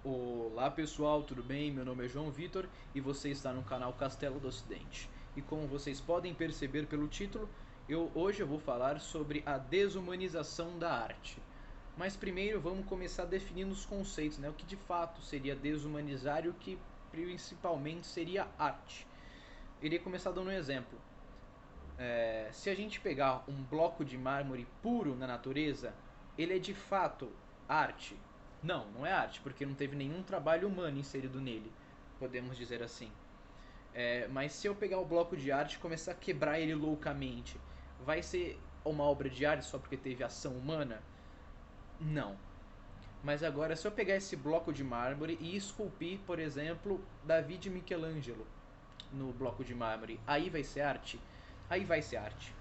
Olá pessoal, tudo bem? Meu nome é João Vitor e você está no canal Castelo do Ocidente. E como vocês podem perceber pelo título, hoje eu vou falar sobre a desumanização da arte. Mas primeiro vamos começar definindo os conceitos, né? O que de fato seria desumanizar e o que principalmente seria arte. Irei começar dando um exemplo. Se a gente pegar um bloco de mármore puro na natureza, ele é de fato arte? Não, não é arte, porque não teve nenhum trabalho humano inserido nele, podemos dizer assim. Mas se eu pegar o bloco de arte e começar a quebrar ele loucamente, vai ser uma obra de arte só porque teve ação humana? Não. Mas agora, se eu pegar esse bloco de mármore e esculpir, por exemplo, Davi de Michelangelo no bloco de mármore, aí vai ser arte? Aí vai ser arte.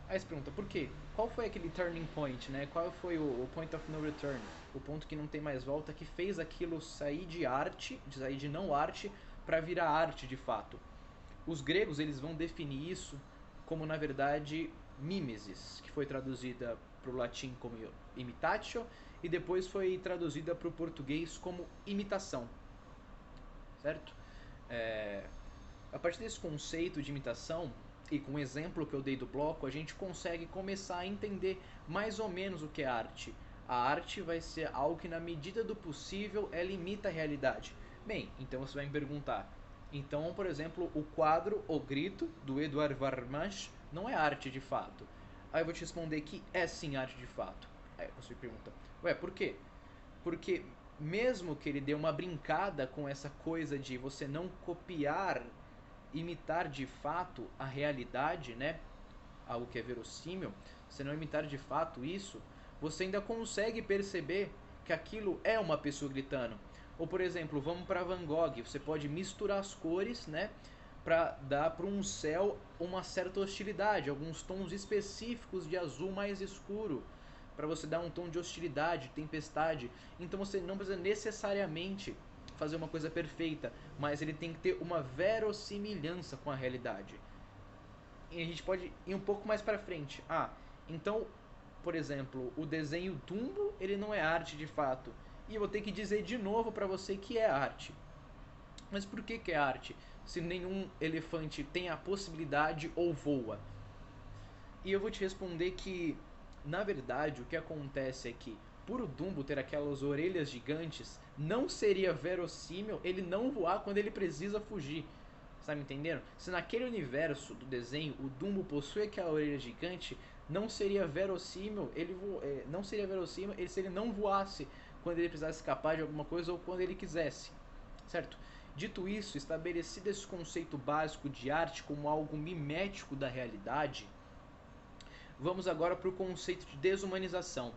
Aí você pergunta, por quê? Qual foi aquele turning point, né? Qual foi o point of no return? O ponto que não tem mais volta, que fez aquilo sair de arte, de sair de não arte, para virar arte de fato. Os gregos eles vão definir isso como, na verdade, mimesis, que foi traduzida para o latim como imitatio e depois foi traduzida para o português como imitação, certo? É, a partir desse conceito de imitação e com o exemplo que eu dei do bloco, a gente consegue começar a entender mais ou menos o que é arte. A arte vai ser algo que, na medida do possível, ela imita a realidade. Bem, então você vai me perguntar. Então, por exemplo, o quadro O Grito, do Edouard Varmanche, não é arte de fato. Aí eu vou te responder que é sim arte de fato. Aí você me pergunta, ué, por quê? Porque mesmo que ele dê uma brincada com essa coisa de você não copiar, imitar de fato a realidade, né? Algo que é verossímil, você não imitar de fato isso, você ainda consegue perceber que aquilo é uma pessoa gritando. Ou por exemplo, vamos para Van Gogh, você pode misturar as cores, né? Para dar para um céu uma certa hostilidade, alguns tons específicos de azul mais escuro, para você dar um tom de hostilidade, tempestade. Então você não precisa necessariamente fazer uma coisa perfeita, mas ele tem que ter uma verossimilhança com a realidade. E a gente pode ir um pouco mais para frente. Então, por exemplo, o desenho Dumbo, ele não é arte de fato. E eu vou ter que dizer de novo para você que é arte. Mas por que é arte? Se nenhum elefante tem a possibilidade ou voa. E eu vou te responder que, na verdade, o que acontece é que, por o Dumbo ter aquelas orelhas gigantes, não seria verossímil ele não voar quando ele precisa fugir. Tá me entendendo? Se naquele universo do desenho o Dumbo possui aquela orelha gigante, não seria verossímil não seria verossímil ele se ele não voasse quando ele precisasse escapar de alguma coisa ou quando ele quisesse, certo? Dito isso, estabelecido esse conceito básico de arte como algo mimético da realidade, vamos agora para o conceito de desumanização.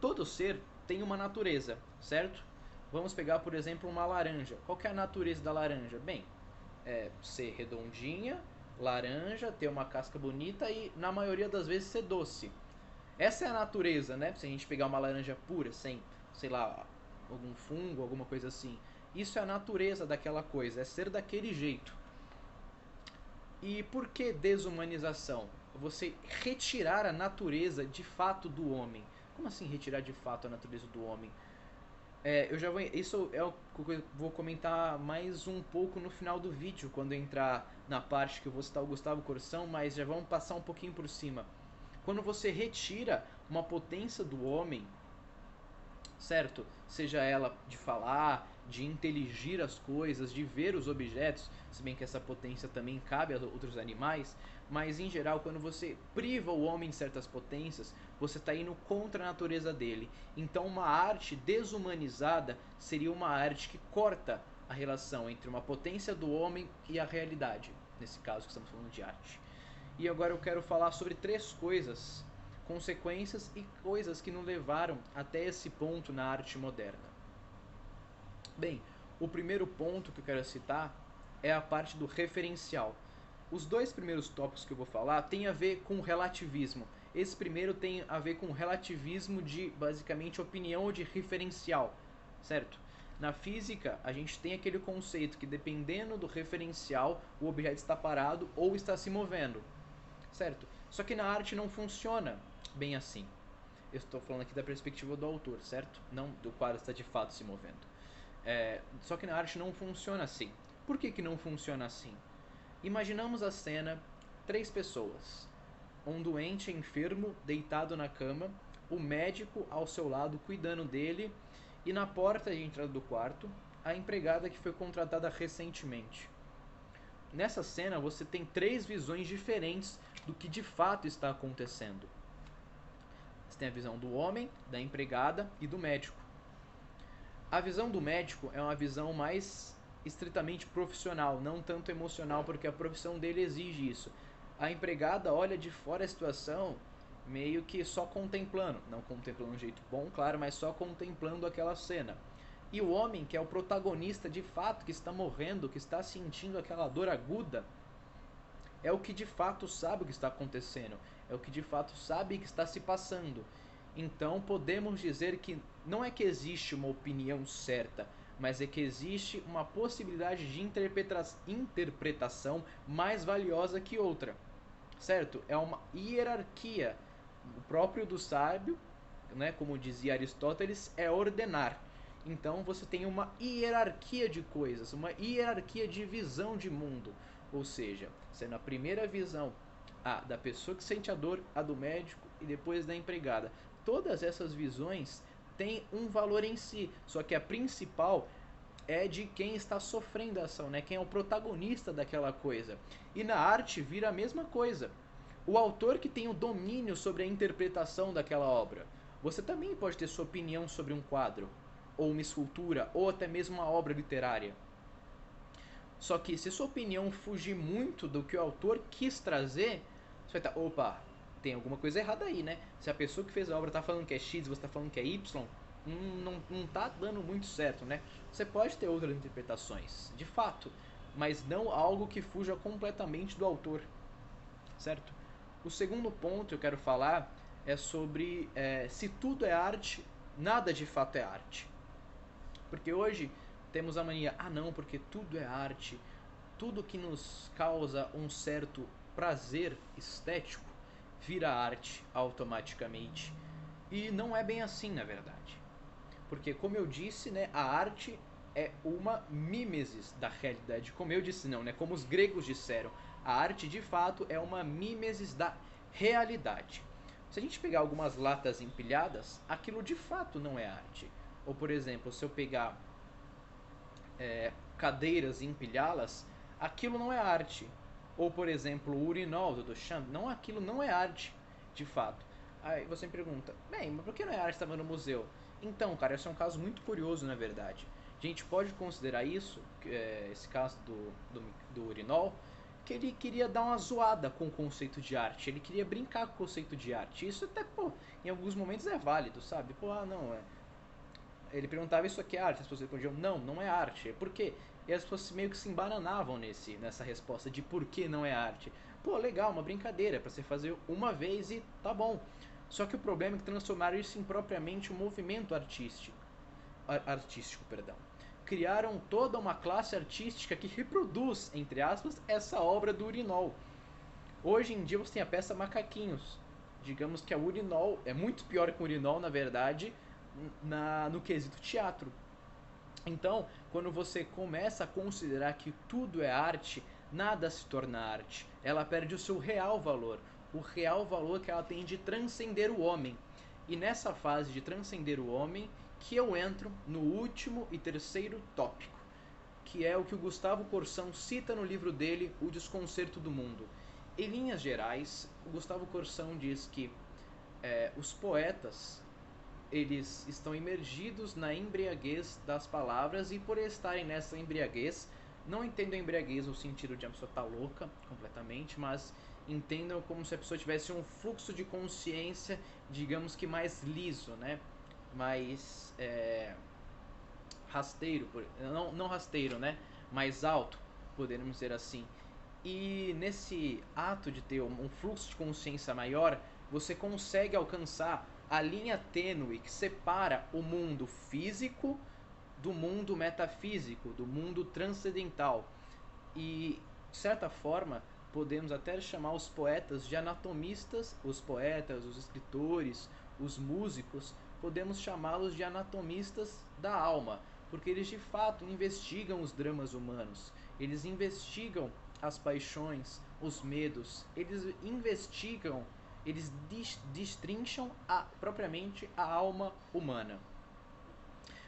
Todo ser tem uma natureza, certo? Vamos pegar, por exemplo, uma laranja. Qual que é a natureza da laranja? Bem, ser redondinha, laranja, ter uma casca bonita e, na maioria das vezes, ser doce. Essa é a natureza, né? Se a gente pegar uma laranja pura, sem, sei lá, algum fungo, alguma coisa assim. Isso é a natureza daquela coisa, é ser daquele jeito. E por que desumanização? Você retirar a natureza de fato do homem. Como assim retirar de fato a natureza do homem? Eu já vou. Isso é o que eu vou comentar mais um pouco no final do vídeo, quando eu entrar na parte que eu vou citar o Gustavo Corsão, mas já vamos passar um pouquinho por cima. Quando você retira uma potência do homem, certo? Seja ela de falar, de inteligir as coisas, de ver os objetos, se bem que essa potência também cabe a outros animais, mas em geral, quando você priva o homem de certas potências, você está indo contra a natureza dele. Então, uma arte desumanizada seria uma arte que corta a relação entre uma potência do homem e a realidade, nesse caso que estamos falando de arte. E agora eu quero falar sobre três coisas, consequências e coisas que nos levaram até esse ponto na arte moderna. Bem, o primeiro ponto que eu quero citar é a parte do referencial. Os dois primeiros tópicos que eu vou falar têm a ver com relativismo. Esse primeiro tem a ver com relativismo de basicamente opinião ou de referencial, certo? Na física, a gente tem aquele conceito que dependendo do referencial, o objeto está parado ou está se movendo, certo? Só que na arte não funciona bem assim. Eu estou falando aqui da perspectiva do autor, certo? Não do quadro está de fato se movendo. Só que na arte não funciona assim. Por que não funciona assim? Imaginamos a cena, 3 pessoas. Um doente enfermo deitado na cama, o médico ao seu lado cuidando dele e na porta de entrada do quarto, a empregada que foi contratada recentemente. Nessa cena você tem 3 visões diferentes do que de fato está acontecendo. Você tem a visão do homem, da empregada e do médico. A visão do médico é uma visão mais estritamente profissional, não tanto emocional, porque a profissão dele exige isso. A empregada olha de fora a situação meio que só contemplando, não contemplando de um jeito bom, claro, mas só contemplando aquela cena. E o homem, que é o protagonista de fato, que está morrendo, que está sentindo aquela dor aguda, é o que de fato sabe o que está acontecendo, é o que de fato sabe o que está se passando. Então podemos dizer que não é que existe uma opinião certa, mas é que existe uma possibilidade de interpretação mais valiosa que outra, certo? É uma hierarquia. O próprio do sábio, né, como dizia Aristóteles, é ordenar. Então você tem uma hierarquia de coisas, uma hierarquia de visão de mundo. Ou seja, sendo a primeira visão a da pessoa que sente a dor, a do médico e depois da empregada. Todas essas visões têm um valor em si, só que a principal é de quem está sofrendo a ação, né? Quem é o protagonista daquela coisa. E na arte vira a mesma coisa. O autor que tem o domínio sobre a interpretação daquela obra. Você também pode ter sua opinião sobre um quadro, ou uma escultura, ou até mesmo uma obra literária. Só que se sua opinião fugir muito do que o autor quis trazer, você vai estar, opa, tem alguma coisa errada aí, né? Se a pessoa que fez a obra está falando que é X e você está falando que é Y, não tá dando muito certo, né? Você pode ter outras interpretações, de fato, mas não algo que fuja completamente do autor, certo? O segundo ponto que eu quero falar é sobre se tudo é arte, nada de fato é arte. Porque hoje temos a mania, não, porque tudo é arte, tudo que nos causa um certo prazer estético vira arte automaticamente. E não é bem assim, na verdade. Porque, como eu disse, né, a arte é uma mimesis da realidade. Como eu disse, não, né? Como os gregos disseram, a arte de fato é uma mimesis da realidade. Se a gente pegar algumas latas empilhadas, aquilo de fato não é arte. Ou, por exemplo, se eu pegar cadeiras e empilhá-las, aquilo não é arte. Ou, por exemplo, o urinol do Duchamp, aquilo não é arte, de fato. Aí você me pergunta, bem, mas por que não é arte estava no museu? Então, cara, esse é um caso muito curioso, na verdade. A gente pode considerar isso, esse caso do urinol, que ele queria dar uma zoada com o conceito de arte, ele queria brincar com o conceito de arte. Isso até, pô, em alguns momentos é válido, sabe? Pô, não, ele perguntava, isso aqui é arte? As pessoas respondiam, não é arte. Por quê? E as pessoas meio que se embananavam nessa resposta de por que não é arte. Pô, legal, uma brincadeira para você fazer uma vez e tá bom. Só que o problema é que transformaram isso em propriamente um movimento artístico, perdão. Criaram toda uma classe artística que reproduz, entre aspas, essa obra do urinol. Hoje em dia você tem a peça Macaquinhos. Digamos que a urinol é muito pior que o urinol, na verdade, no quesito teatro. Então, quando você começa a considerar que tudo é arte, nada se torna arte. Ela perde o seu real valor. O real valor que ela tem de transcender o homem. E nessa fase de transcender o homem, que eu entro no último e terceiro tópico, que é o que o Gustavo Corsão cita no livro dele, O Desconcerto do Mundo. Em linhas gerais, o Gustavo Corsão diz que os poetas eles estão imergidos na embriaguez das palavras e por estarem nessa embriaguez, não entendam a embriaguez no sentido de a pessoa estar louca completamente, mas entendam como se a pessoa tivesse um fluxo de consciência, digamos que mais liso, né? Mais rasteiro, não rasteiro, né? Mais alto, poderíamos dizer assim. E nesse ato de ter um fluxo de consciência maior, você consegue alcançar a linha tênue que separa o mundo físico do mundo metafísico, do mundo transcendental. E, de certa forma, podemos até chamar os poetas de anatomistas, os poetas, os escritores, os músicos, podemos chamá-los de anatomistas da alma, porque eles de fato investigam os dramas humanos, eles investigam as paixões, os medos, eles investigam, eles destrincham propriamente a alma humana.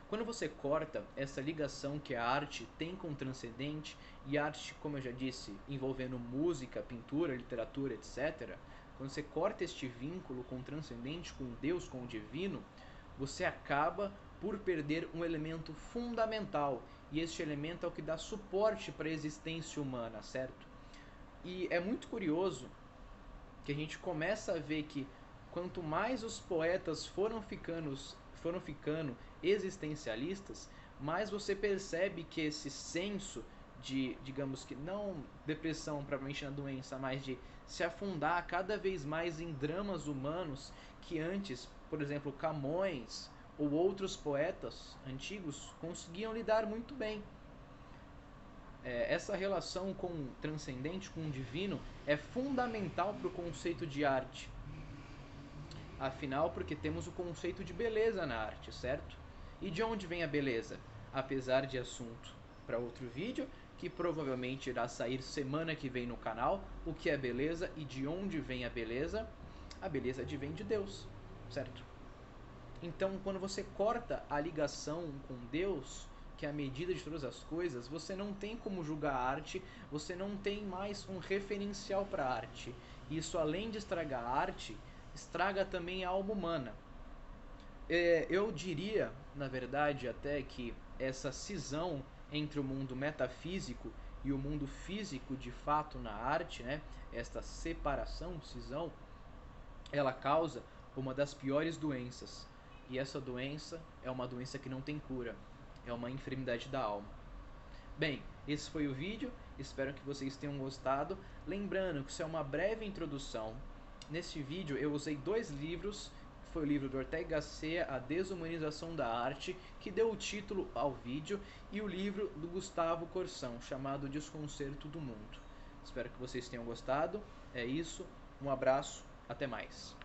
Quando você corta essa ligação que a arte tem com o transcendente, e arte, como eu já disse, envolvendo música, pintura, literatura, etc., quando você corta este vínculo com o transcendente, com Deus, com o divino, você acaba por perder um elemento fundamental, e este elemento é o que dá suporte para a existência humana, certo? E é muito curioso que a gente começa a ver que quanto mais os poetas foram ficando existencialistas, mais você percebe que esse senso de, digamos que não depressão propriamente na doença, mas de se afundar cada vez mais em dramas humanos que antes, por exemplo, Camões ou outros poetas antigos conseguiam lidar muito bem. Essa relação com o transcendente, com o divino, é fundamental para o conceito de arte. Afinal, porque temos o conceito de beleza na arte, certo? E de onde vem a beleza? Apesar de assunto para outro vídeo, que provavelmente irá sair semana que vem no canal, o que é beleza e de onde vem a beleza advém de Deus, certo? Então, quando você corta a ligação com Deus, que é a medida de todas as coisas, você não tem como julgar a arte, você não tem mais um referencial para a arte. Isso, além de estragar a arte, estraga também a alma humana. Eu diria, na verdade, até que essa cisão entre o mundo metafísico e o mundo físico de fato na arte, né, esta separação, cisão, ela causa uma das piores doenças. E essa doença é uma doença que não tem cura, é uma enfermidade da alma. Bem, esse foi o vídeo, espero que vocês tenham gostado. Lembrando que isso é uma breve introdução. Neste vídeo eu usei 2 livros, que foi o livro do Ortega y Gasset, A Desumanização da Arte, que deu o título ao vídeo, e o livro do Gustavo Corsão, chamado Desconcerto do Mundo. Espero que vocês tenham gostado, é isso, um abraço, até mais.